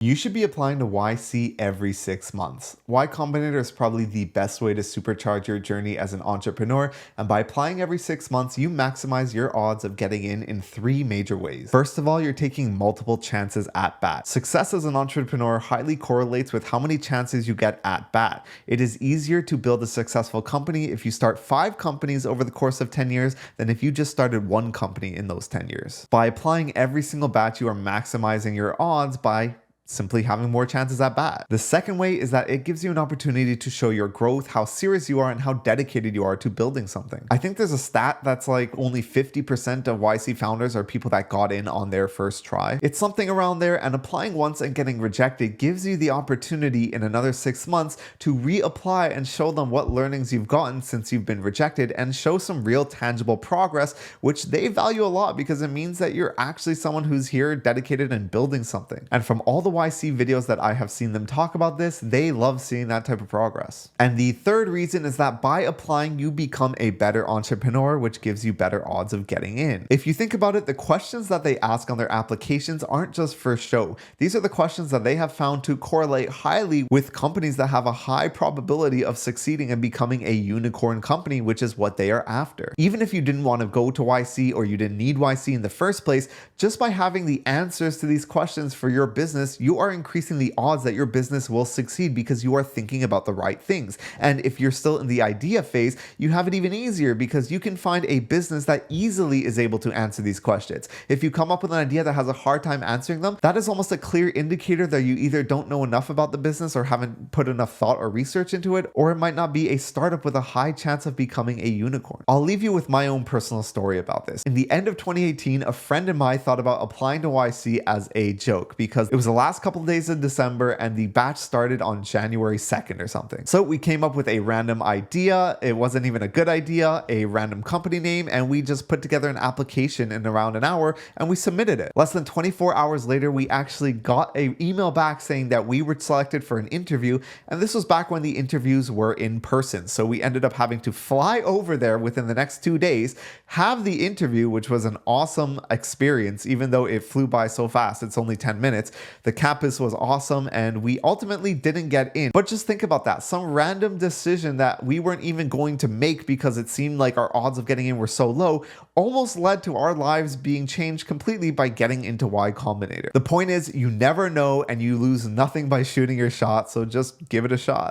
You should be applying to YC every 6 months. Y Combinator is probably the best way to supercharge your journey as an entrepreneur, and by applying every 6 months, you maximize your odds of getting in three major ways. First of all, you're taking multiple chances at bat. Success as an entrepreneur highly correlates with how many chances you get at bat. It is easier to build a successful company if you start 5 companies over the course of 10 years than if you just started 1 company in those 10 years. By applying every single batch, you are maximizing your odds by simply having more chances at bat. The second way is that it gives you an opportunity to show your growth, how serious you are, and how dedicated you are to building something. I think there's a stat that's like only 50% of YC founders are people that got in on their first try. It's something around there, and applying once and getting rejected gives you the opportunity in another 6 months to reapply and show them what learnings you've gotten since you've been rejected and show some real tangible progress, which they value a lot because it means that you're actually someone who's here dedicated and building something. And from all the YC videos that I have seen them talk about this, they love seeing that type of progress. And the third reason is that by applying, you become a better entrepreneur, which gives you better odds of getting in. If you think about it, the questions that they ask on their applications aren't just for show. These are the questions that they have found to correlate highly with companies that have a high probability of succeeding and becoming a unicorn company, which is what they are after. Even if you didn't want to go to YC or you didn't need YC in the first place, just by having the answers to these questions for your business, you are increasing the odds that your business will succeed because you are thinking about the right things. And if you're still in the idea phase, you have it even easier because you can find a business that easily is able to answer these questions. If you come up with an idea that has a hard time answering them, that is almost a clear indicator that you either don't know enough about the business or haven't put enough thought or research into it, or it might not be a startup with a high chance of becoming a unicorn. I'll leave you with my own personal story about this. In the end of 2018, a friend of mine thought about applying to YC as a joke because it was the last couple of days of December and the batch started on January 2nd or something. So we came up with a random idea. It wasn't even a good idea, a random company name, and we just put together an application in around an hour and we submitted it. Less than 24 hours later, we actually got an email back saying that we were selected for an interview, and this was back when the interviews were in person. So we ended up having to fly over there within the next 2 days, have the interview, which was an awesome experience, even though it flew by so fast. It's only 10 minutes. The campus was awesome, and we ultimately didn't get in. But just think about that. Some random decision that we weren't even going to make because it seemed like our odds of getting in were so low almost led to our lives being changed completely by getting into Y Combinator. The point is, you never know and you lose nothing by shooting your shot, so just give it a shot.